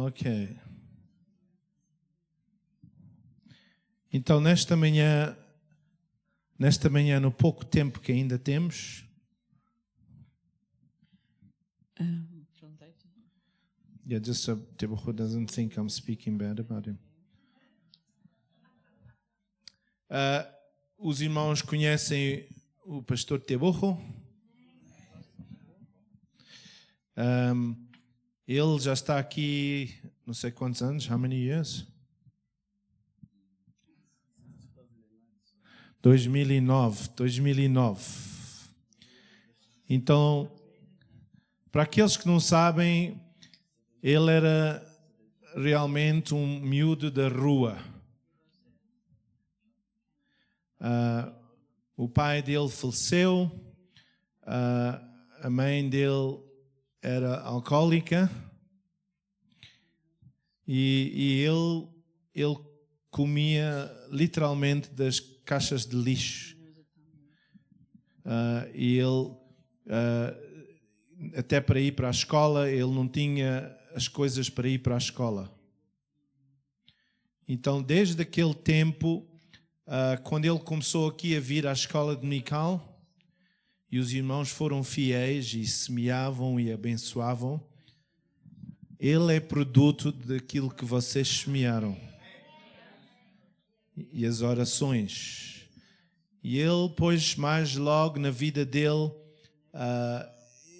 Ok. Então, nesta manhã, no pouco tempo que ainda temos, yeah, just so Tibucho doesn't think I'm speaking bad about him. Os irmãos conhecem o pastor Tibucho? Ele já está aqui, não sei quantos anos, how many years? 2009. Então, para aqueles que não sabem, ele era realmente um miúdo da rua. O pai dele faleceu, a mãe dele era alcoólica e ele comia literalmente das caixas de lixo. E ele, até para ir para a escola, ele não tinha as coisas para ir para a escola. Então, desde aquele tempo, quando ele começou aqui a vir à escola dominical, e os irmãos foram fiéis e semeavam e abençoavam, ele é produto daquilo que vocês semearam. E as orações. E ele, pois, mais logo na vida dele,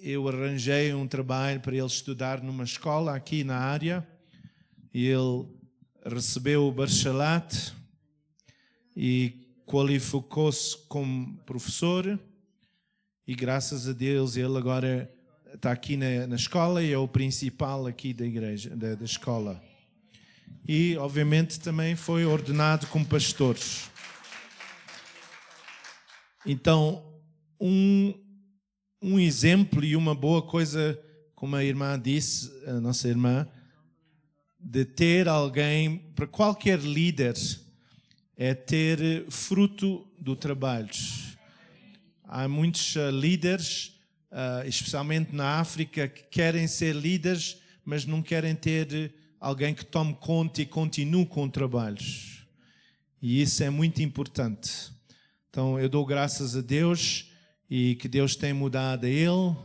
eu arranjei um trabalho para ele estudar numa escola aqui na área. E ele recebeu o bacharelate e qualificou-se como professor. E graças a Deus ele agora está aqui na escola e é o principal aqui da igreja, da escola. E obviamente também foi ordenado como pastor. Então, um exemplo e uma boa coisa, como a irmã disse, a nossa irmã, de ter alguém, para qualquer líder, é ter fruto do trabalho. Há muitos líderes, especialmente na África, que querem ser líderes, mas não querem ter alguém que tome conta e continue com trabalhos. E isso é muito importante. Então, eu dou graças a Deus e que Deus tem mudado a ele.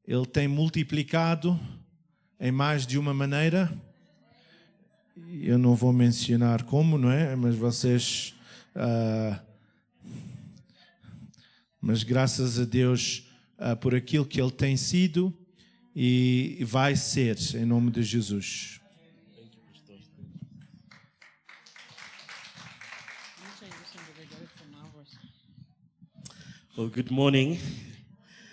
Ele tem multiplicado em mais de uma maneira. Eu não vou mencionar como, não é? Mas vocês... Mas graças a Deus por aquilo que ele tem sido e vai ser, em nome de Jesus. Well, good morning.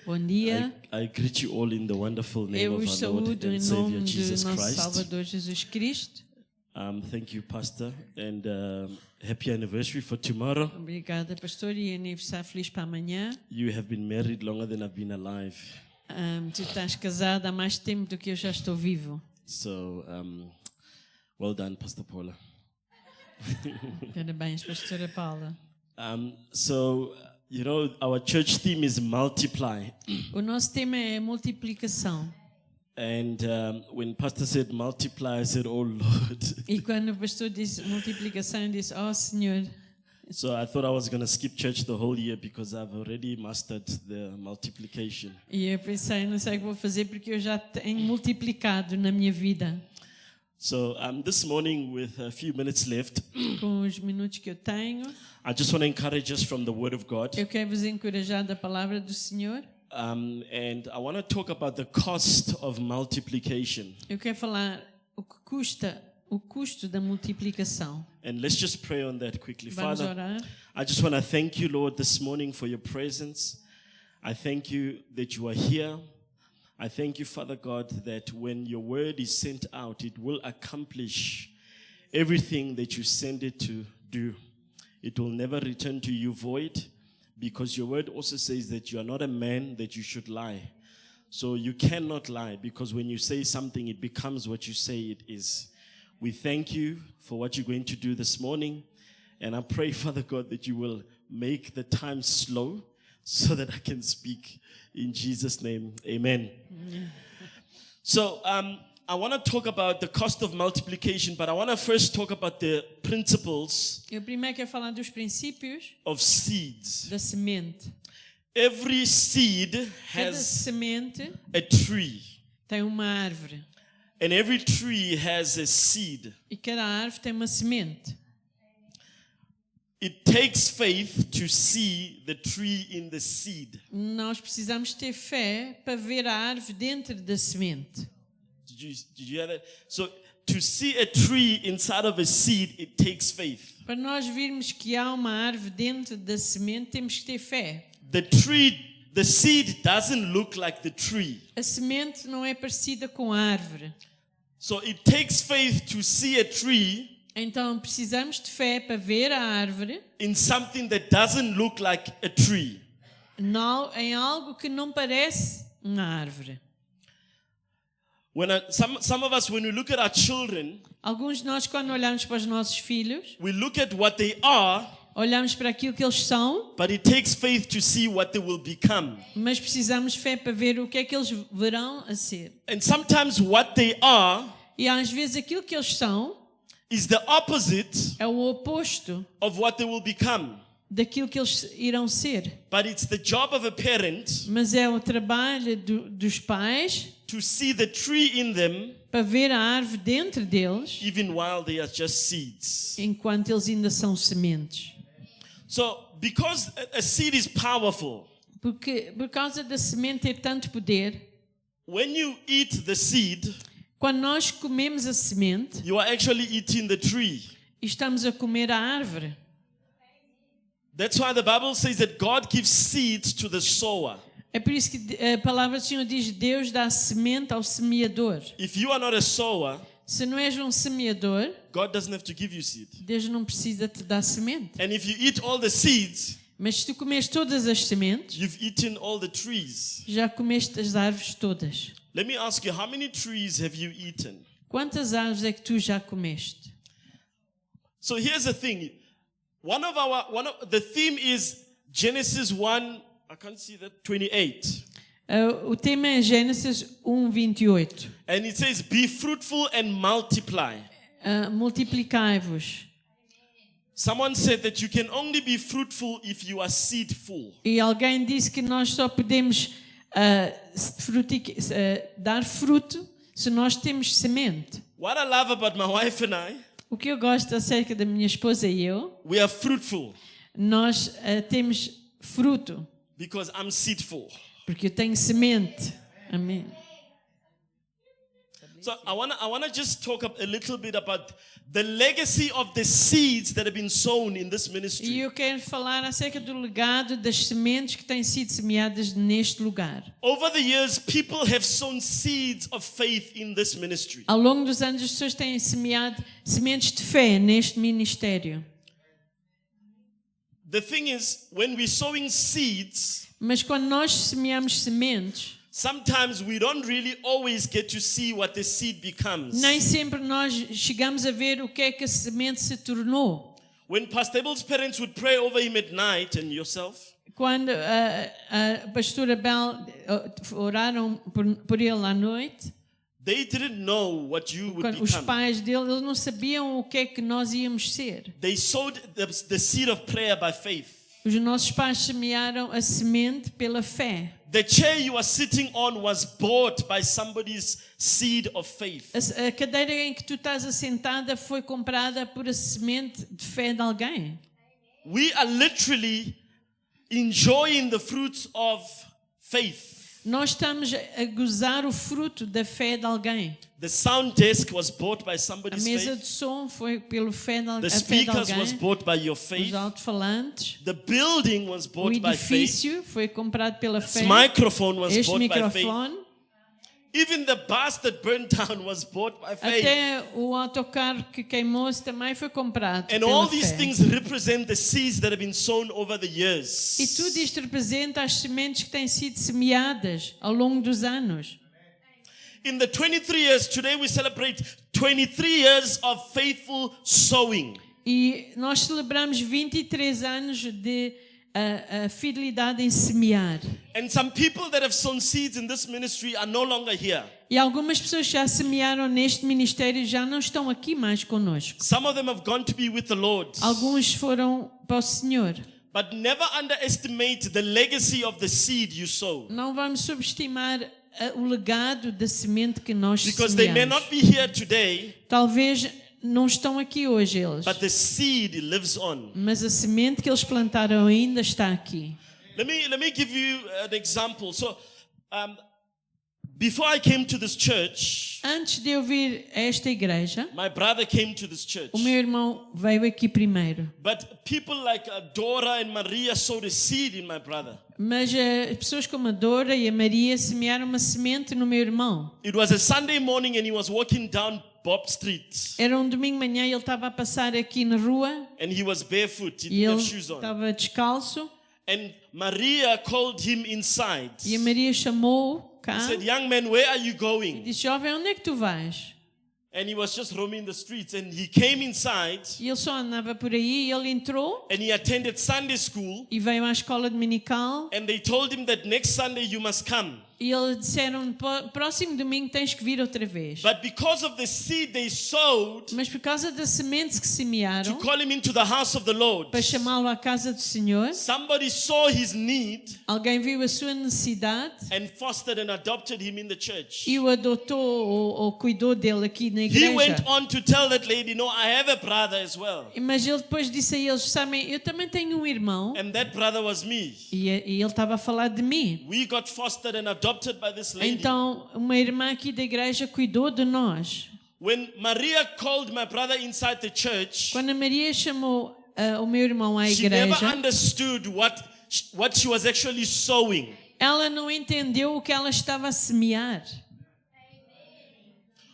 Bom dia. I greet you all in the wonderful name Eu of os our Lord saúdo and em Savior nome de Jesus nosso Christ. Salvador Jesus Cristo. Thank you, Pastor, and happy anniversary for tomorrow. Obrigada, pastor, e aniversário feliz para amanhã. You have been married longer than I've been alive. Tu estás casado há mais tempo do que eu já estou vivo. So, well done, Pastor Paula. Parabéns, pastora Paula. You know, our church theme is multiply. O nosso tema é multiplicação. And when Pastor said multiply, I said, oh Lord. E quando o pastor disse multiplicação, eu disse, oh Senhor. So I thought I was going to skip church the whole year because I've already mastered the multiplication. E eu pensei, não sei o que vou fazer porque eu já tenho multiplicado na minha vida. So this morning, with a few minutes left, Com os minutos que eu tenho, I just want to encourage us from the Word of God. eu quero vos encorajar da palavra do Senhor. And I want to talk about the cost of multiplication. Eu quero falar o custo da multiplicação. And let's just pray on that quickly. Vamos Father, orar. I just want to thank you, Lord, this morning for your presence. I thank you that you are here. I thank you, Father God, that when your word is sent out, it will accomplish everything that you send it to do. It will never return to you void, because your word also says that you are not a man that you should lie. So you cannot lie, because when you say something, it becomes what you say it is. We thank you for what you're going to do this morning. And I pray, Father God, that you will make the time slow so that I can speak in Jesus' name. Amen. So I I want to talk about the cost of multiplication, but I want to first talk about the principles Eu primeiro quero falar dos princípios of seeds. da semente. Every seed Cada has semente a tree, tem uma árvore and every tree has a seed. e cada árvore tem uma semente. It takes faith to see the tree in the seed. Nós precisamos ter fé para ver a árvore dentro da semente. Did you hear that? So to see a tree inside of a seed, it takes faith. Para nós virmos que há uma árvore dentro da semente, temos que ter fé. The seed doesn't look like the tree. A semente não é parecida com a árvore. So it takes faith to see a tree Então precisamos de fé para ver a árvore in something that doesn't look like a tree. em algo que não parece uma árvore. Some of us, when we look at our children, Alguns de nós, quando olhamos para os nossos filhos, we look at what they are, olhamos para aquilo que eles são, but it takes faith to see what they will become. mas precisamos de fé para ver o que é que eles verão a ser. And sometimes what they are E às vezes aquilo que eles são is the opposite é o oposto of what they will become. daquilo que eles irão ser. But it's the job of a parent Mas é o trabalho dos pais to see the tree in them para ver a árvore dentro deles, even while they are just seeds. enquanto eles ainda são sementes. So, because a seed is powerful, Porque por causa da semente ter tanto poder, when you eat the seed, quando nós comemos a semente, you are actually eating the tree. estamos a comer a árvore. That's why the Bible says that God gives seeds to the sower. É por isso que a palavra do Senhor diz: Deus dá semente ao semeador. If you are not a sower, Se não és um semeador, God doesn't have to give you seed. Deus não precisa te dar semente. And if you eat all the seeds, Mas se tu comes todas as sementes, you've eaten all the trees. já comeste as árvores todas. Let me ask you, how many trees have you eaten? Quantas árvores é que tu já comeste? So here's the thing. The theme is Genesis 1, I can't see that, 28. O tema é Gênesis 1:28. And it says, be fruitful and multiply. Multiplicai-vos. Someone said that you can only be fruitful if you are seedful. E alguém disse que nós só podemos dar fruto se nós temos semente. What I love about my wife and I, O que eu gosto acerca da minha esposa e eu, we are fruitful nós temos fruto, because I'm seedful. porque eu tenho semente. Amém. So I wanna just talk a little bit about the legacy of the seeds that have been sown in this E ministry. eu quero falar acerca do legado das sementes que têm sido semeadas neste lugar. Over the years, people have sown seeds of faith in this ministry. Ao longo dos anos, as pessoas têm semeado sementes de fé neste ministério. The thing is, when we're sowing seeds, Mas quando nós semeamos sementes, sometimes we don't really always get to see what the seed becomes. nem sempre nós chegamos a ver o que é que a semente se tornou. When Pastor Abel's parents would pray over him at night, and yourself, Quando a pastora Bel oraram por ele à noite, they didn't know what you would quando os become. pais dele, eles não sabiam o que é que nós íamos ser. They sowed the seed of prayer by faith. Os nossos pais semearam a semente pela fé. The chair you are sitting on was bought by somebody's seed of faith. A cadeira em que tu estás assentada foi comprada por a semente de fé de alguém. We are literally enjoying the fruits of faith. Nós estamos a gozar o fruto da fé de alguém. The sound desk was bought by A somebody's mesa faith. de som foi pelo fé de, The a fé de speakers was alguém. bought by your Os faith. alto-falantes. The building was O bought by faith. edifício foi comprado pela This fé. microphone was Este bought by faith. microfone. Even the bus that burned down was bought by faith. Até o autocarro que queimou-se também foi comprado And pela all these fé. things represent the seeds that have been sown over the years. E tudo isto representa as sementes que têm sido semeadas ao longo dos anos. In the 23 years, today we celebrate 23 years of faithful sowing. E nós celebramos 23 anos de a fidelidade em semear. And some people that have sown seeds in this ministry are no longer here. E algumas pessoas já semearam neste ministério já não estão aqui mais conosco. Some of them have gone to be with the Lord. Alguns foram para o Senhor. But never underestimate the legacy of the seed you sow. Não vamos subestimar o legado da semente que nós Because they may semeamos. not be here today, Talvez não estão aqui hoje eles, but the seed lives on. mas a semente que eles plantaram ainda está aqui. Let me give you an example. So, before I came to this church, Antes de eu vir a esta igreja, my brother came to this church. o meu irmão veio aqui primeiro. But people like Dora and Maria sowed a seed in my brother. Mas pessoas como a Dora e a Maria semearam uma semente no meu irmão. It was a Sunday morning and he was walking down Bob Street. Era um domingo de manhã e ele estava a passar aqui na rua And he was barefoot. He e didn't ele have shoes on. estava descalço And Maria called him inside. e a Maria chamou-o cá He said, "Young man, where are you e going?" disse: jovem, onde é que tu vais? And he was just roaming the streets. And he came inside E ele só andava por aí e ele entrou and he attended Sunday school. e veio à escola dominical And they told him that next Sunday you must come. e eles disseram: próximo domingo tens que vir outra vez. But because of the seed they sowed Mas por causa das sementes que to semearam call him into the house of the Lord, para chamá-lo à casa do Senhor, somebody saw his need alguém viu a sua necessidade and fostered and adopted him in the church. e o adotou ou cuidou dele aqui na He igreja. went on to tell that lady, "No, I have a brother as well." Mas ele depois disse a eles: sabem, eu também tenho um irmão. And that brother was me. E ele estava a falar de mim. We got fostered and adopted by this lady. Então, uma irmã aqui da igreja cuidou de nós. When Maria called my brother inside the church, Quando a Maria chamou o meu irmão à she never igreja, understood what she was actually sowing. ela não entendeu o que ela estava a semear.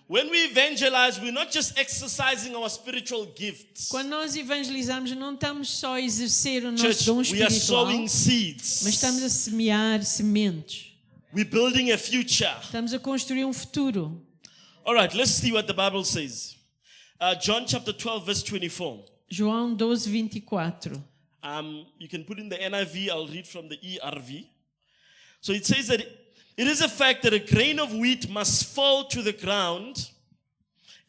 When we evangelize, we're not just exercising our spiritual gifts. Quando nós evangelizamos, não estamos só a exercer o nosso Church, dom we are espiritual, sowing seeds. mas estamos a semear sementes. We're building a future. Estamos a construir um futuro. All right, let's see what the Bible says. John chapter 12, verse 24. João 12, 24. You can put in the NIV, I'll read from the ERV. So it says that it is a fact that a grain of wheat must fall to the ground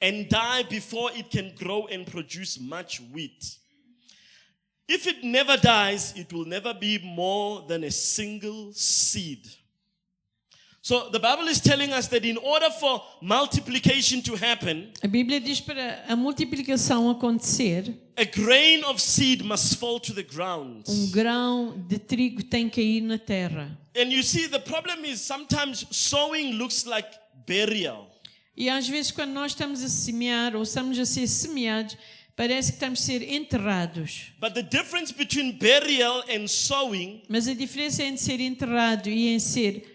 and die before it can grow and produce much wheat. If it never dies, it will never be more than a single seed. So the Bible is telling us that in order for multiplication to happen, A Bíblia diz para a multiplicação acontecer, a grain of seed must fall to the ground. grão de trigo tem que cair na terra. And you see, the problem is sometimes sowing looks like burial. E às vezes quando nós estamos a semear ou estamos a ser semeados, parece que estamos a ser enterrados. But the difference between burial and sowing Mas a diferença entre ser enterrado e em ser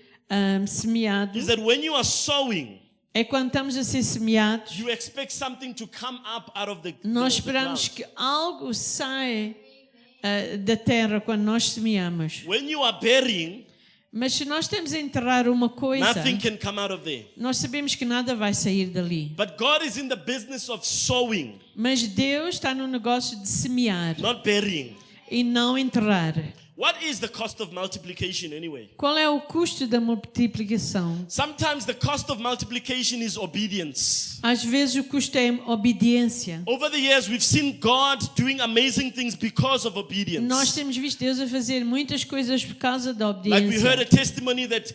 semeado is that when you are sowing, é quando estamos a ser semeados, you expect something to come up out of the nós the esperamos ground. que algo saia da terra quando nós semeamos. When you are burying, Mas se nós estamos a enterrar uma coisa, nothing can come out of there. nós sabemos que nada vai sair dali. But God is in the business of sowing, Mas Deus está no negócio de semear not burying. e não enterrar. What is the cost of multiplication anyway? Qual é o custo da multiplicação? Sometimes the cost of multiplication is obedience. Às vezes o custo é obediência. Over the years, we've seen God doing amazing things because of Nós obedience. temos visto Deus a fazer muitas coisas por causa da Like we heard a obediência. testimony that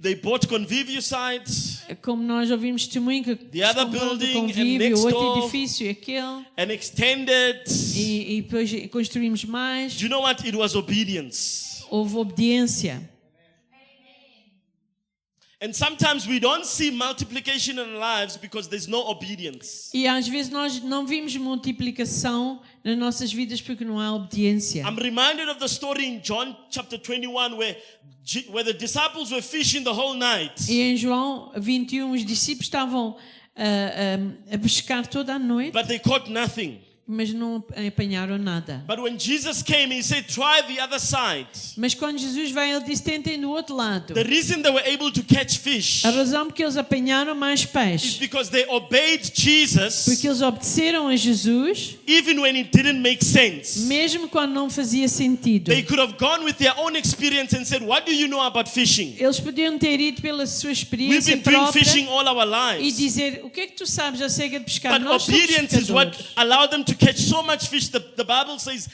they bought Convivio sites, Como nós ouvimos testemunho que The other comprou do building and convívio, next o outro door. edifício, aquele, and extended. e depois construímos mais. Do you know what? It was obedience. Houve obediência. And sometimes we don't see multiplication in our lives because there's no obedience. E às vezes nós não vimos multiplicação nas nossas vidas porque não há obediência. I'm reminded of the story in John chapter 21 where the disciples were fishing the whole night. E em João 21 os discípulos estavam a pescar toda a noite But they caught nothing. mas não apanharam nada. But when Jesus came, he said, try the other side. Mas quando Jesus veio, ele disse, tentem do outro lado. The reason they were able to catch fish A razão porque eles apanharam mais is peixe, because they obeyed Jesus porque eles obedeceram a Jesus, even when it didn't make sense. mesmo quando não fazia sentido. They could have gone with their own experience and said, what do you know about fishing? Eles podiam ter ido pela sua We've experiência been doing própria fishing all our e lives. dizer, o que é que tu sabes acerca de pescar? But Nós somos obedience is what pescadores. allowed them to catch so much fish. The Bible says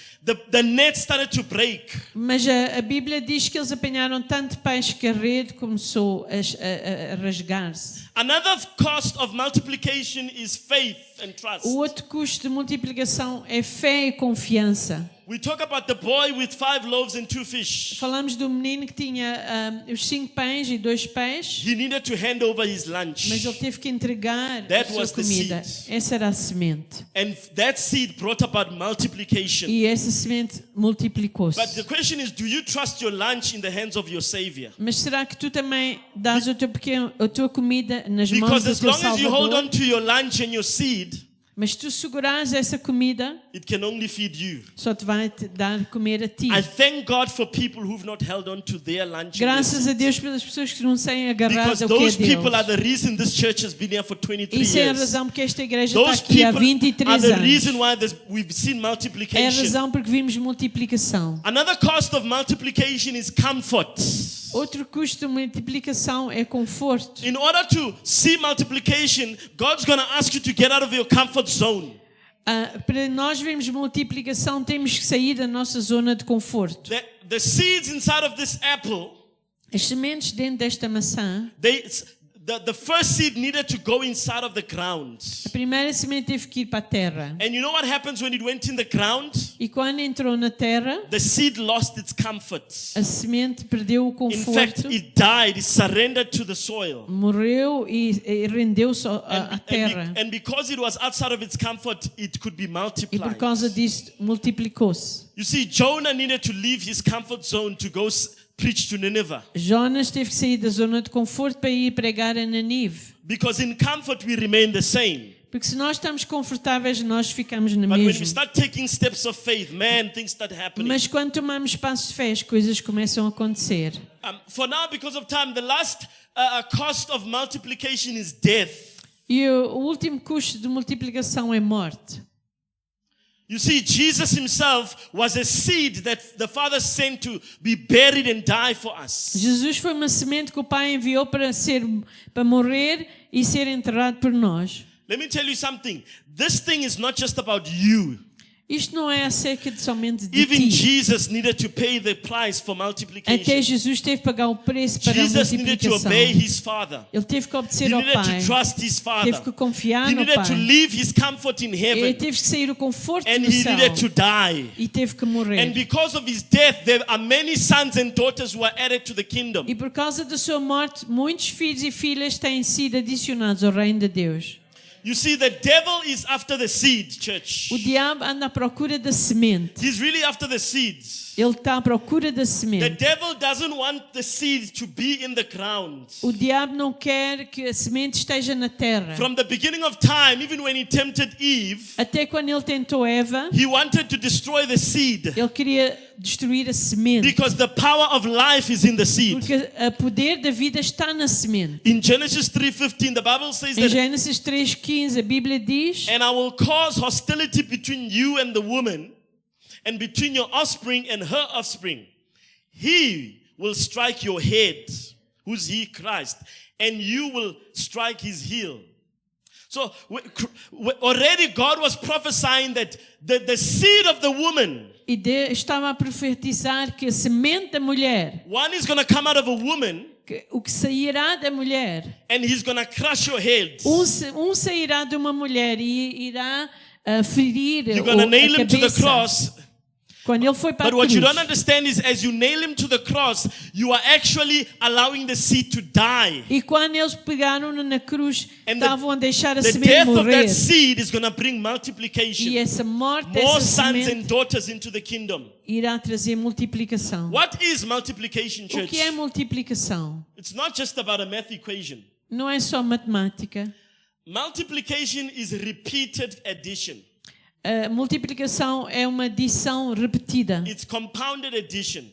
the net started to break. Mas a Bíblia diz que eles apanharam tanto peixe que a rede começou a rasgar-se. Another cost of multiplication is faith and trust. O outro custo de multiplicação é fé e confiança. We talk about the boy with 5 loaves and 2 fish. Falamos do menino que tinha os 5 pães e 2 peixes, He needed to hand over his lunch. mas ele teve que entregar a That sua was the comida. seed. Essa era a semente. And that seed brought about multiplication. E essa semente multiplicou-se. But the question is, do you trust your lunch in the hands of your Savior? Mas será que tu também dás o teu pequeno, a tua comida nas mãos Because do as teu long as you hold Salvador? on to your lunch and your seed, Mas tu segurares essa comida, it can only feed you. só te vai te dar comer a ti. I thank God for people who've not held on to their lunch. And their Graças a seed. Deus pelas pessoas que não têm agarrado Because ao que é those people are deles. the reason this church has been here for 23 Isso é a years. razão porque esta igreja está Those aqui há people are 23 the anos. reason why we've seen É a multiplication. razão porque vimos multiplicação. Another cost of multiplication is comfort. Outro custo de multiplicação é conforto. In order to see multiplication, God's going to ask you to get out of your comfort zone. Para nós vermos multiplicação, temos que sair da nossa zona de conforto. The seeds inside of this apple, As sementes dentro desta maçã, the first seed needed to go inside of the ground. a primeira semente teve que ir para a terra. And you know what happens when it went in the ground? E quando entrou na terra, The seed lost its comfort. a semente perdeu o In fact, conforto, it died, it surrendered to the soil. morreu e rendeu-se à terra. And because it was outside of its comfort, it could be E por multiplied. causa disso, multiplicou-se. You see, Jonah needed to leave his comfort zone to go preach to Nineveh. Jonas teve que sair da zona de conforto para ir pregar a Nanive. Because in comfort, we remain the same. Porque se nós estamos confortáveis, nós ficamos na But when we mesma. start taking steps of faith, man, things start happening. Mas quando tomamos passos de fé, as coisas começam a acontecer. For now, because of time, the last cost of multiplication is death. E o último custo de multiplicação é morte. You see, Jesus himself was a seed that the Father sent to be buried and die for us. Jesus foi uma semente que o Pai enviou para morrer e ser enterrado por nós. Let me tell you something. This thing is not just about you. Isto não é acerca de somente de Even ti. Jesus needed to pay the price for Até multiplication. Jesus teve que pagar o preço para a Jesus needed to multiplicação. obey his Father. Ele teve que He obedecer ao needed Pai. to trust his Father. Teve que confiar He no needed to Pai. leave his comfort in Ele heaven. teve que sair do conforto And do he céu needed to die. e teve que And morrer. because of his death, there are many sons and daughters who are added to the kingdom. E por causa da sua morte, muitos filhos e filhas têm sido adicionados ao reino de Deus. You see, the devil is after the seed, church. O diabo anda à procura da semente. He's really after the seeds. Ele está à procura da The semente. devil doesn't want the seed to be in the ground. O diabo não quer que a semente esteja na terra. From the beginning of time, even when he tempted Eve, Até quando ele tentou Eva, he wanted to destroy the seed ele queria destruir a semente. because the power of life is in the seed. Porque o poder da vida está na semente. In Genesis 3:15, the Bible says Em that, Gênesis 3:15, a Bíblia diz: and I will cause hostility between you and the woman, and between your offspring and her offspring. He will strike your head, who's he? Christ, and you will strike his heel. So already God was prophesying that the seed of the woman, E Deus estava a profetizar que a semente da mulher, one is going to come out of a woman, o que sairá da mulher, and he's going to crush your head. sairá de uma mulher e irá ferir You're going to nail a him to the cabeça. cross. Quando ele foi para a But what you don't cruz. understand is, as you nail him to the cross, you are actually allowing the seed to die. E quando eles pegaram-no na cruz, And estavam a deixar a The semente death of morrer. that seed is going to bring E multiplication. essa morte More dessa sons semente and daughters into the kingdom. irá trazer multiplicação. What is multiplication, O church? que é multiplicação? It's not just about a math equation. Não é só matemática. Multiplication is repeated addition. A multiplicação é uma adição repetida. It's compounded addition.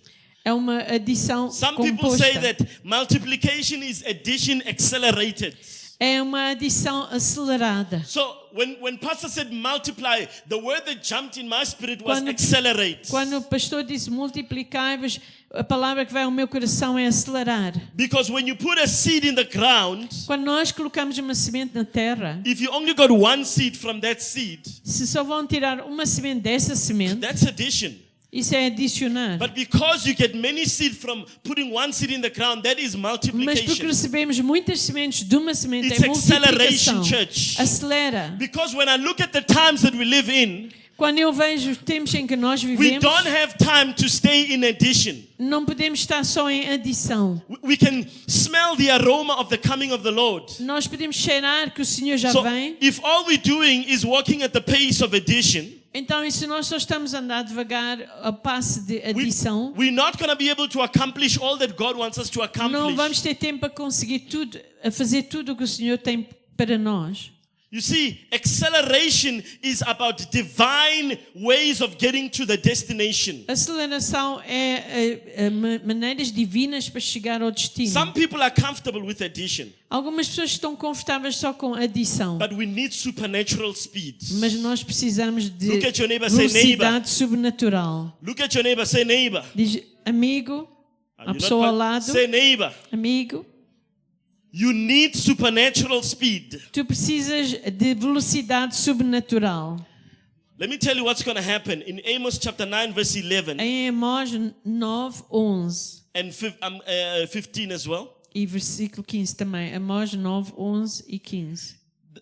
É uma adição Some people say composta. that multiplication is addition accelerated. É uma adição acelerada. So when Pastor said multiply, the word that jumped in my spirit was Quando- accelerate. Quando o pastor disse multiplicai-vos, a palavra que vai ao meu coração é acelerar. Because when you put a seed in the ground, Quando nós colocamos uma semente na terra, if you only got one seed from that seed, se só vão tirar uma semente dessa semente, that's addition. isso é adicionar. But because you get many seed from putting one seed in the ground, that is Mas porque multiplication. recebemos muitas sementes de uma semente, It's é multiplicação. acceleration, church. Acelera. Because when I look at the times that we live in, Quando eu vejo os tempos em que nós we vivemos, don't have time to stay in addition. não podemos estar só em adição. We can smell the aroma of the coming of the Lord. Nós podemos cheirar que o Senhor já So vem. if all we're doing is walking at the pace of addition, Então, e se nós só estamos a andar devagar a passo de adição, we're not going to be able to accomplish all that God wants us to não accomplish. vamos ter tempo para conseguir tudo, a fazer tudo o que o Senhor tem para nós. You see, acceleration is about divine ways of getting to the destination. Aceleração é maneiras divinas para chegar ao destino. Some people are comfortable with addition, Algumas pessoas estão confortáveis só com adição, but we need supernatural speed. mas nós precisamos de Look at your neighbor, say, velocidade sobrenatural. Look at your neighbor, say neighbor. Diz, amigo, a You're not pessoa ao part- lado, Say neighbor. amigo, You need supernatural speed. tu precisas de velocidade sobrenatural. Let me tell you what's going to happen in Amos chapter 9 verse 11 Em Amós 9:11 and 15 as well. e versículo 15 também. Amós 9:11 e 15.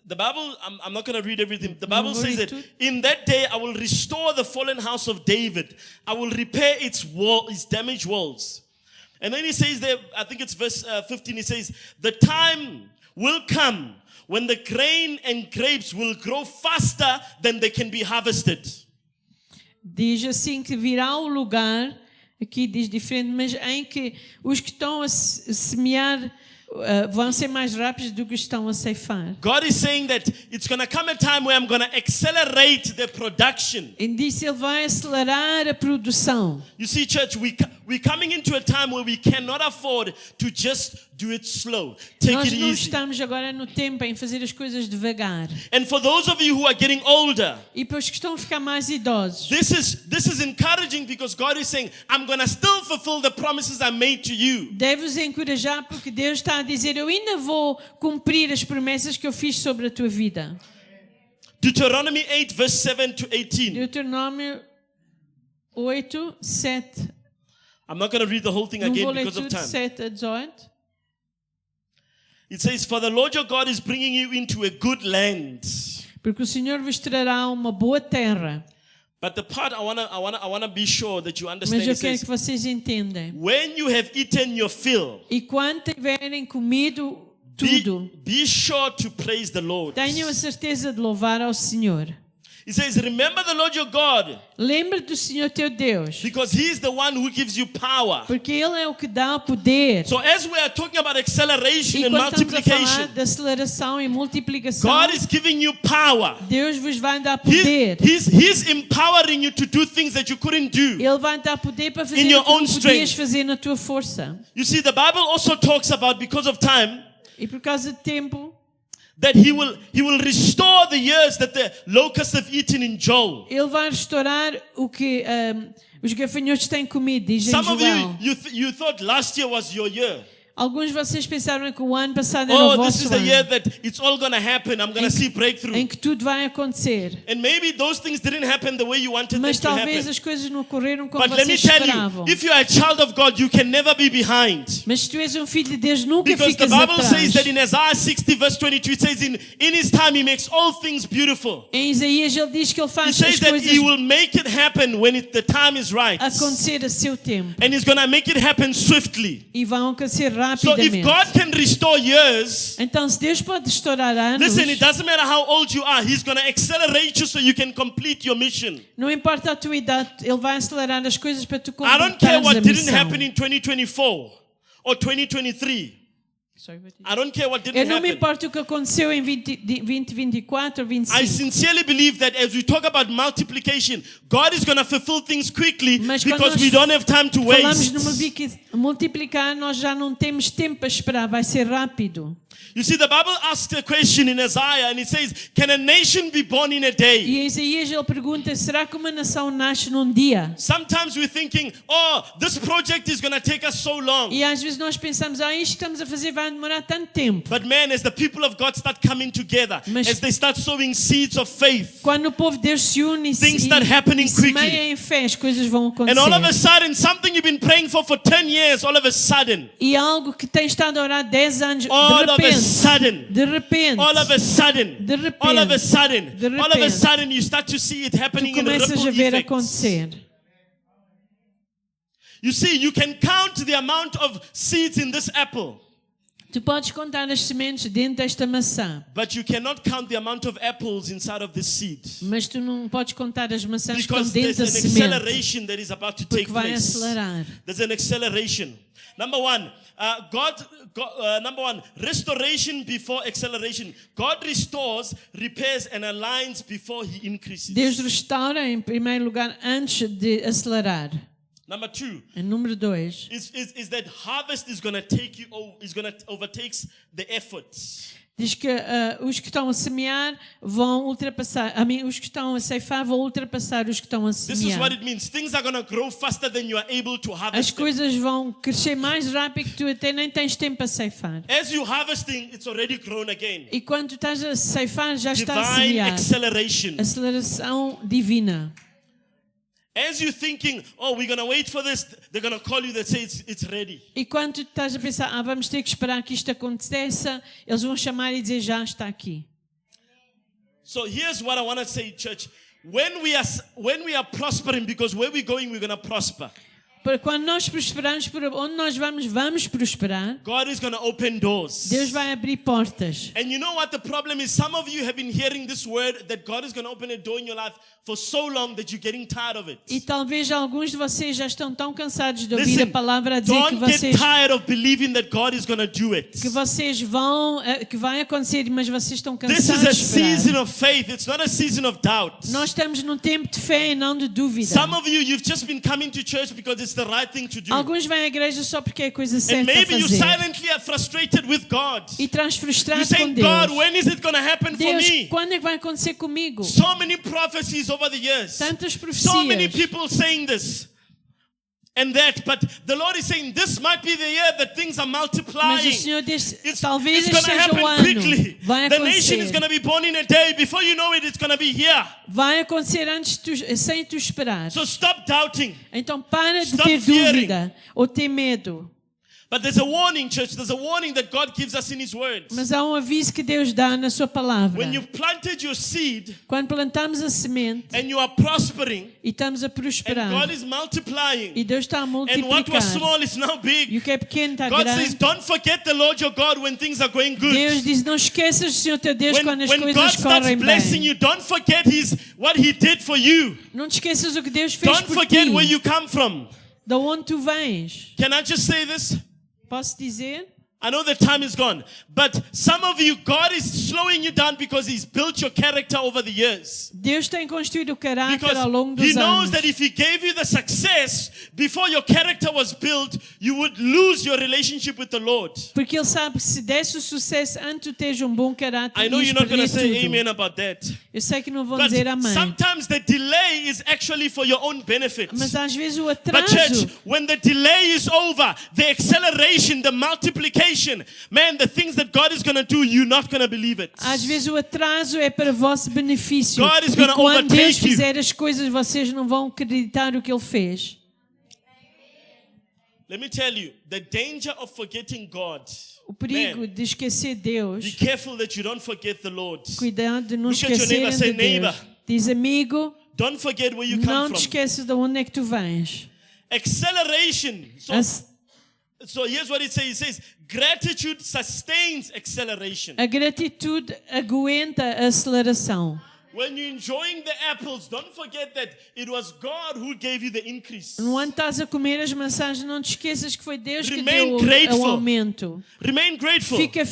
The Bible, I'm not going to read everything. The Bible vou says ler that tudo. in that day I will restore the fallen house of David. I will repair its damaged walls. And then he says there, I think it's verse 15, he says, the time will come when the grain and grapes will grow faster than they can be harvested. Diz assim que virá o lugar, aqui diz diferente, mas em que os que estão a semear vão ser mais rápidos do que estão a ceifar. God is saying that it's going to come a time where I'm going to accelerate the production. E disse, ele vai acelerar a produção. You see, church, we're coming into a time where we cannot afford to just do it slow. Take Nós it não easy. estamos agora no tempo em fazer as coisas devagar. And for those of you who are getting older, E para os que estão a ficar mais idosos, this is encouraging because God is saying, I'm going to still fulfill the promises I made to you. deve-vos encorajar porque Deus está a dizer, eu ainda vou cumprir as promessas que eu fiz sobre a tua vida. Deuteronomy 8 verse 7 to 18. Deuteronômio 8, 7. I'm not going to read the whole thing Não again vou ler because of tudo, time. 7 a 18. It says, for the Lord your God is bringing you into a good land. Porque o Senhor vos trará uma boa terra. But the part I wanna be sure that you understand Mas eu it quero says, que vocês entendam. when you have eaten your fill, E quando tiverem comido tudo, be sure to praise the Lord. tenham a certeza de louvar ao Senhor. It says, remember the Lord your God, Lembra do Senhor teu Deus, because He is the one who gives you power. porque Ele é o que dá o poder. So as we are talking about acceleration E and quando estamos a falar multiplication, de aceleração e multiplicação, God is giving you power. Deus vos vai dar poder. He's empowering you to do things that you couldn't do. Ele vai dar poder para fazer In your o que não own podias strength. fazer na tua força. You see, the Bible also talks about, because of time, E por causa de tempo, that He will restore the years that the locusts have eaten in Joel. Ele vai restaurar o que os gafanhotos têm comido, diz em Some of Joel. you thought last year was your year. Alguns de vocês pensaram que o ano passado era o Oh, this is vosso the year ano, that it's all going to happen. I'm going to see breakthrough. em que tudo vai acontecer. And maybe those things didn't happen the way you wanted them Mas to talvez happen. as coisas não ocorreram como But let me vocês tell esperavam. you, if you are a child of God, you can never be behind. Mas se tu és um filho de Deus, nunca Because the ficas Bible atrás. says that in Isaiah 60 verse 22, it says in His time He makes all things beautiful. Em Isaías ele diz que ele He faz says as that coisas He will make it happen when the time is right. acontecer a seu tempo. And He's going to make it happen swiftly. E vão acontecer So rapidamente. if God can restore years, Então, se Deus pode restaurar anos, listen, it doesn't matter how old you are, He's going to accelerate you so you can complete your mission. não importa a tua idade, Ele vai acelerar as coisas para tu I don't care completares what a didn't missão. happen in 2024 or 2023. I don't care what Eu didn't não me happen. importa o que aconteceu em 2024 ou I 25. sincerely believe that as we talk about multiplication, God is going to fulfill things quickly Mas quando because nós we don't have time to falamos no waste. multiplicar, nós já não temos tempo para esperar, vai ser rápido. You see, the Bible asks a question in Isaiah and it says, can a nation be born in a day? E em Isaías ele pergunta, será que uma nação nasce num dia? Sometimes we're thinking, oh, this project is going to take us so long. E às vezes nós pensamos, isto que estamos a fazer vai demorar tanto tempo. But man, as the people of God start coming together, Mas- as they start sowing seeds of faith, Quando o povo de Deus se une e Things start happening semeia quickly. em fé, as coisas vão acontecer. and all of a sudden, something you've been praying for 10 years, all of a sudden, E algo que tem estado a orar 10 anos, all de of a repente, sudden, de repente, all of a sudden, De repente. all of a sudden, De all of a repente. sudden, you start to see it tu happening in começas a ripple ver effects. acontecer. You see, you can count the amount of seeds in this apple, Tu podes contar as sementes dentro desta maçã, but you cannot count the amount of apples inside of this seed. mas tu não podes contar as maçãs que estão Because dentro there's da an semente, acceleration that is about to take porque vai place. acelerar. There's an acceleration. Number one, number one, restoration before acceleration. God restores, repairs, and aligns before He increases. Deus restaura em primeiro lugar antes de acelerar. Number two Em número 2, is that harvest is going to take you over, is going to overtakes the efforts. diz que os que estão a semear vão ultrapassar, os que estão a ceifar vão ultrapassar os que estão a This is semear. what it means. Things are going to grow faster than you are able to As harvest them. coisas vão crescer mais rápido que tu até nem tens tempo a ceifar. As you harvesting, it's already grown again. E quando tu estás a ceifar, já está a Divine semear. acceleration. Aceleração divina. As you're thinking, oh, we're going to wait for this, they're going to call you that say it's ready. E quando tu estás a pensar, vamos ter que esperar que isto aconteça, eles vão chamar e dizer, já está aqui. So here's what I want to say, church. When we are prospering, because where we're going, we're going to prosper. Para quando nós prosperamos, por onde nós vamos prosperar. God is going to open doors. Deus vai abrir portas. And you know what the problem is? Some of you have been hearing this word that God is going to open a door in your life for so long that you're getting tired of it. E talvez alguns de vocês já estão tão cansados de ouvir Listen, a palavra a dizer que don't get vocês tired of believing that God is going to do it. vão, que vai acontecer, mas vocês estão This cansados is a de esperar. season of faith. It's not a season of doubt. Nós estamos num tempo de fé e não de dúvida. Some of you, you've just been coming to church because it's the right thing to do. Alguns vêm à igreja só porque é a coisa And certa a maybe you fazer. silently are frustrated with God. E estás frustrado You're com saying, Deus. God, when is it going to happen for Deus, me? quando é que vai acontecer comigo? So many prophecies over the years. Tantas So many profecias. people saying this and that. But the Lord is saying this might be the year that things are Mas multiplying. o Senhor diz, It's talvez going este to seja o happen ano. quickly. Vai The nation is acontecer. going to be born in a day. Before you know it, it's going to be here. Vai acontecer sem tu esperar. So stop doubting. Então para de Stop ter fearing. dúvida ou ter medo. But there's a warning, church. There's a warning that God gives us in His Word. Mas há um aviso que Deus dá na sua palavra. When you've planted your seed Quando plantamos a semente and you are prospering e estamos a and prosperar God is multiplying e Deus está a and what multiplicar was small is now e big. o que é pequeno está God says, grande, don't forget the Lord your God when things are going good. Deus diz, não esqueças do Senhor teu Deus quando as When God coisas starts correm blessing bem. you, don't forget what He did for you. Não te esqueças o que Deus fez Don't por forget where ti, you come from. de onde tu vens. Can I just say this? Posso dizer? I know the time is gone, but some of you, God is slowing you down because He's built your character over the years. Deus tem construído o caráter Because ao longo He dos knows anos. that if He gave you the success before your character was built, you would lose your relationship with the Lord. Porque Ele sabe que se desse o sucesso antes tu teres um bom caráter, I know ias you're not going to perder say tudo. amen about that. Eu sei que não vão But dizer amém. sometimes the delay is actually for your own benefit. Mas às vezes o But atraso, church, when the delay is over, the acceleration, the multiplication, man, the things that God is going to do, you're not going to believe it. às vezes o atraso é para vosso benefício. God is E gonna quando Deus overtake you. fizer as coisas, vocês não vão acreditar o que Ele fez. Let me tell you, the danger of forgetting God. O perigo Man, de esquecer be Deus, careful that you don't forget the Lord. cuidado de não Look at your neighbor, esquecerem say, de Deus. neighbor. Diz, amigo, Don't forget where you não come te from. esqueças de onde é que tu vens. Acceleration. A, So here's what it says. It says, gratitude sustains acceleration. a gratitude aguenta a aceleração. When you're enjoying the apples, don't forget that it was God who gave you the increase. No ano estás a comer as maçãs, não te esqueças que foi Deus que Remain deu grateful. o aumento. Remain grateful. Fica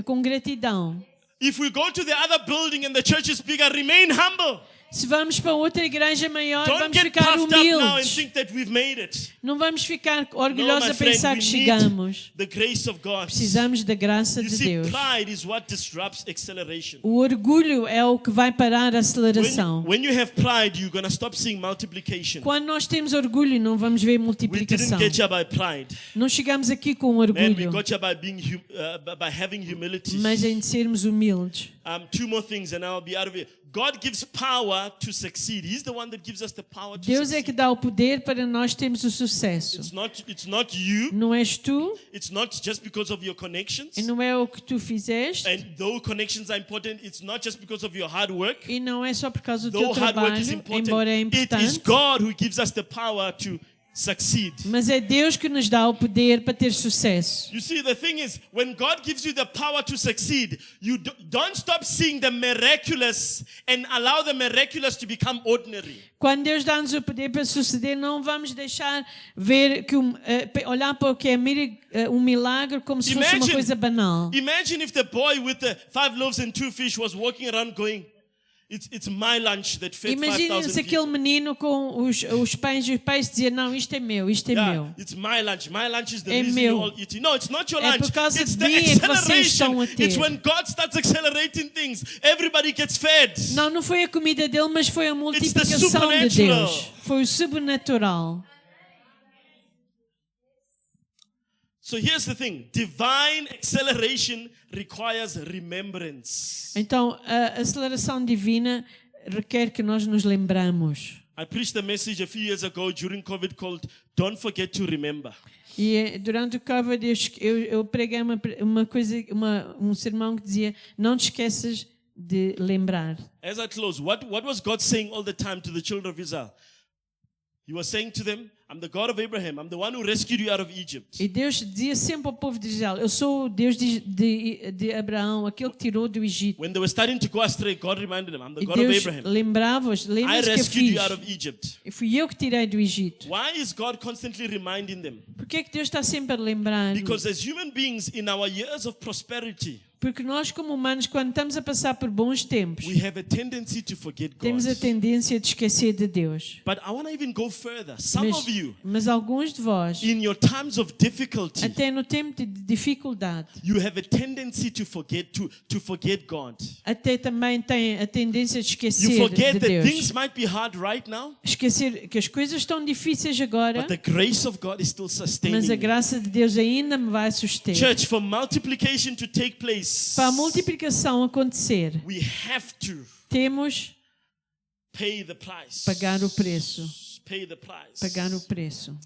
com gratidão. If we go to the other building and the church is bigger, remain humble. Se vamos para outra igreja maior, Don't vamos get ficar puffed up now and humildes. think that we've made it. Não vamos ficar No, orgulhosos my a friend, pensar we que need chegamos. the grace of God. Precisamos da graça You de see, Deus. pride is what disrupts acceleration. O orgulho é o que vai parar a aceleração. When you have pride, you're going to stop seeing multiplication. Quando nós temos orgulho, não vamos ver We didn't multiplicação. get you by pride. Não chegamos aqui com Man, we orgulho, got you by by having humility. mas em sermos humildes. Two more things and I'll be out of here. God gives power to succeed. He's the one that gives us the power to Deus é succeed. que dá o poder para nós termos o sucesso. It's not you. Não és tu, It's not just because of your connections. e não é o que tu fizeste, And though connections are important, it's not just because of your hard work. e não é só por causa do Though teu hard work is trabalho, important, embora é it is importante. God who gives us the power to succeed. Mas é Deus que nos dá o poder para ter sucesso. You see, the thing is, when God gives you the power to succeed, you don't stop seeing the miraculous and allow the miraculous to become ordinary. Quando Deus dá-nos o poder para suceder, não vamos deixar ver que olhar para o que é um milagre como se fosse uma Imagine- coisa banal. Imagine if the boy with the 5 loaves and 2 fish was walking around going, it's my lunch that fed Imagina 5,000 se aquele people. menino com os pães e os pães dizia, não, isto é meu, isto é Yeah, meu. it's my lunch. My lunch is the É reason meu. you all eating. No, it's not your É lunch. por causa It's de the mim é que vocês acceleration. estão a ter. It's when God starts accelerating things, everybody gets fed. Não foi a comida dele, mas foi a the multiplicação de supernatural. Deus. Foi o sobrenatural. So here's the thing. Divine acceleration requires remembrance. Então, a aceleração divina requer que nós nos lembramos. I preached a message a few years ago during COVID called Don't Forget to Remember. E durante o COVID eu preguei um sermão que dizia, não te esqueças de lembrar. As I close, what was God saying all the time to the children of Israel? He was saying to them, I'm the God of Abraham. I'm the one who rescued you out of Egypt. E Deus dizia sempre ao povo de Israel, eu sou o Deus de Abraão, aquele que tirou do Egito. When they were starting to go astray, God reminded them, I'm the E God of Deus Abraham. lembrava-os, I lembra-se que eu rescued fiz. you out of Egypt. E fui eu que tirei do Egito. Why is God constantly reminding them? Por que é que Deus está sempre a lembrar? Because as human beings in our years of prosperity, Porque nós, como humanos, quando estamos a passar por bons tempos, we have a tendency to forget God. temos a tendência de esquecer de Deus. But I want to even go further. Some of you, Mas alguns de vós, in your times of difficulty, até no tempo de dificuldade, you have a tendency to forget God. até também têm a tendência de You esquecer forget de that Deus. things might be hard right now, Esquecer que as coisas estão difíceis agora, but the grace of God is still sustaining mas a you. graça de Deus ainda me vai suster. Church, for multiplication to take place, Para a multiplicação acontecer, we have to temos pay the price. pagar o preço. Pay the price. Pagar o preço.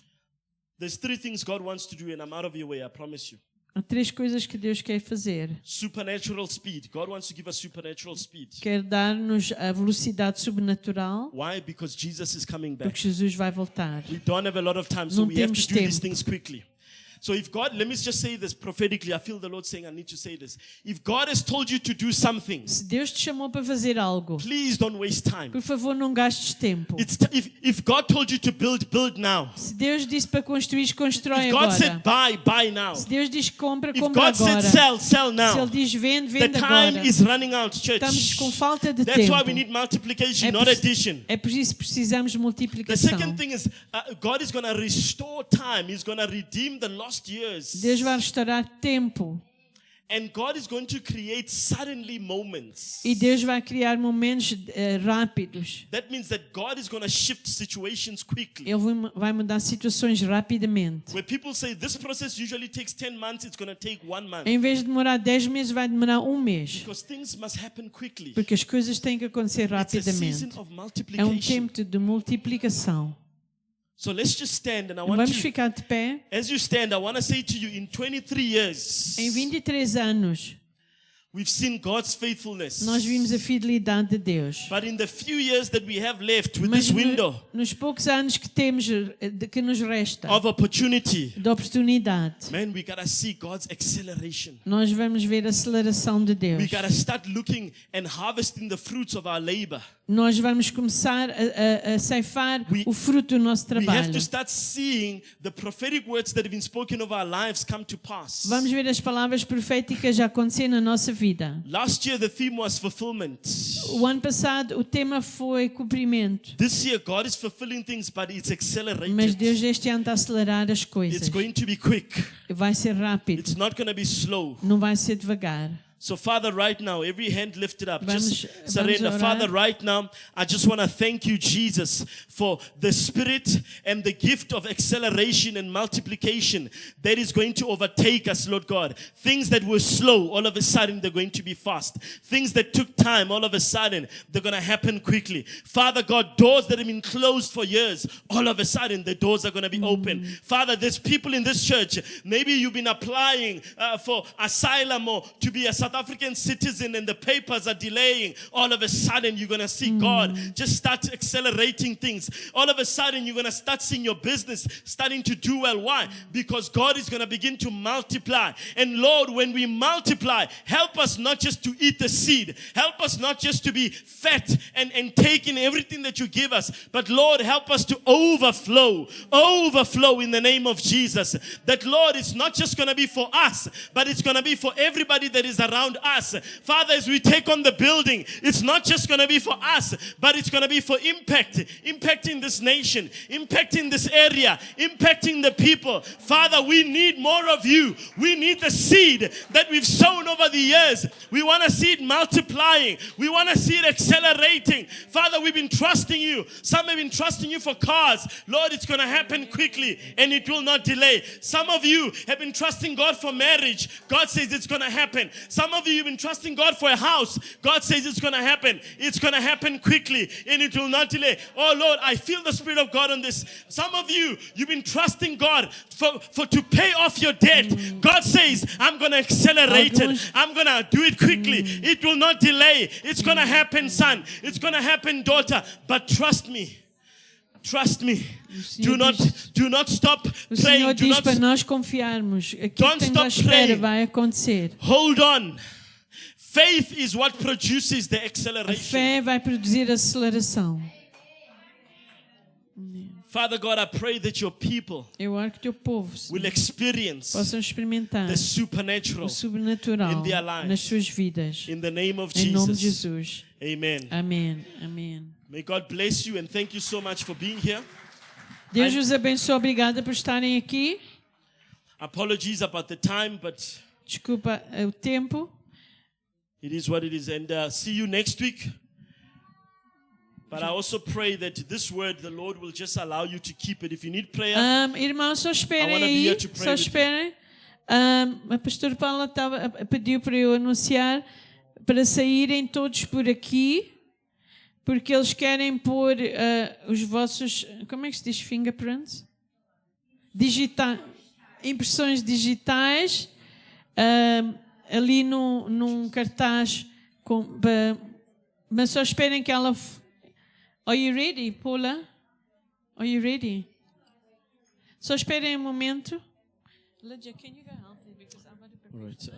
There's 3 things God wants to do, and I'm out of your way, I promise you. Há 3 coisas que Deus quer fazer. Supernatural speed. God wants to give us supernatural speed. Quer dar-nos a velocidade sobrenatural, Why? Because Jesus is coming back. porque Jesus vai voltar. We don't have a lot of time, so Não we have to temos do these tempo. things quickly. So if God, let me just say this prophetically, I feel the Lord saying I need to say this. If God has told you to do something, Se Deus te chamou para fazer algo, please don't waste time. por favor, não gastes tempo. If God told you to build now. Se Deus disse para construir, constrói If God agora. said buy now. Se Deus diz compra, If compra God said agora. sell Se now. Ele diz vende, The vende time agora. is running out, church. Estamos com falta de That's tempo. why we need multiplication, É not por- addition. É por isso que precisamos de The multiplicação. second thing is God is going to restore time. He's going to redeem the lost years. Deus vai restaurar tempo. And God is going to create suddenly moments. E Deus vai criar momentos rápidos. That means that God is going to shift situations quickly. Ele vai mudar situações rapidamente. Where people say this process usually takes 10 months, it's going to take 1 month. Em vez de demorar 10 meses, vai demorar 1 mês. Because things must happen quickly. Porque as coisas têm que acontecer It's a season rapidamente. of É um multiplication. tempo de multiplicação. So let's just stand and I want Vamos to, ficar de pé. as you stand, I want to say to you in 23 years, Em 23 anos, We've seen God's faithfulness. Nós vimos a fidelidade de Deus. But in the few years that we have left with Mas this window nos poucos anos que temos, que nos resta, of opportunity, de oportunidade, man, we gotta see God's acceleration. nós vamos ver a aceleração de Deus. We gotta start looking and harvesting the fruits of our labor. Nós vamos começar a ceifar o fruto do nosso We have trabalho. to start seeing the prophetic words that have been spoken of our lives come to pass. Vamos ver as palavras proféticas já acontecer na nossa vida. Last year the theme was fulfillment. O ano passado o tema foi cumprimento. This year God is fulfilling things, but it's accelerating. Mas Deus este ano está a acelerar as coisas. It's going to be quick. Vai ser rápido, It's not going to be slow. não vai ser devagar. So Father, right now, every hand lifted up, just Vamos surrender. orar. Father, right now, I just want to thank you, Jesus, for the spirit and the gift of acceleration and multiplication that is going to overtake us, Lord God. Things that were slow, all of a sudden, they're going to be fast. Things that took time, all of a sudden, they're going to happen quickly. Father God, doors that have been closed for years, all of a sudden, the doors are going to be open. Father, there's people in this church, maybe you've been applying for asylum or to be a South African citizen and the papers are delaying. All of a sudden, you're going to see God just start accelerating things. All of a sudden, you're going to start seeing your business starting to do well. Why? Because God is going to begin to multiply. And Lord, when we multiply, help us not just to eat the seed. Help us not just to be fat and take in everything that you give us. But Lord, help us to overflow in the name of Jesus. That Lord, it's not just going to be for us, but it's going to be for everybody that is around us. Father, as we take on the building, it's not just going to be for us, but it's going to be for impacting this nation, impacting this area, impacting the people. Father, we need more of you. We need the seed that we've sown over the years. We want to see it multiplying. We want to see it accelerating. Father, we've been trusting you. Some have been trusting you for cars. Lord, it's going to happen quickly and it will not delay. Some of you have been trusting God for marriage. God says it's going to happen. Some of you have been trusting God for a house. God says it's going to happen. It's going to happen quickly and it will not delay. Oh Lord, I feel the Spirit of God on this. Some of you, you've been trusting God for to pay off your debt. God says, I'm going to accelerate it. I'm going to do it quickly. It will not delay. It's going to happen, son. It's going to happen, daughter. But trust me. Trust me. Do not stop O Senhor praying. Do diz not, para nós confiarmos. Aquilo que Don't estamos à stop espera praying. vai acontecer. hold on. Faith is what produces the A acceleration. fé vai produzir aceleração. Father God, I pray that your people Eu oro que o teu povo will experience possam experimentar the supernatural o sobrenatural in their lives. nas suas vidas. in the name of Em nome de Jesus. Jesus. Amen. Amém. Amém. May God bless you and thank you so much for being here. Deus os abençoe. Obrigada por estarem aqui. Apologies about the time, but Desculpa o tempo. it is what it is. And see you next week. But I also pray that this word, the Lord will just allow you to keep it. If you need prayer, Irmãos, só I esperem wanna be here aí. to pray Só with you. esperem. A pastora Paula pediu para eu anunciar para saírem todos por aqui, porque eles querem pôr os vossos, como é que se diz, fingerprints? Impressões digitais ali num cartaz. Mas só esperem que ela... Are you ready, Paula? Are you ready? Só esperem um momento. Lydia, can you go help me? Because I'm going to prepare. all right.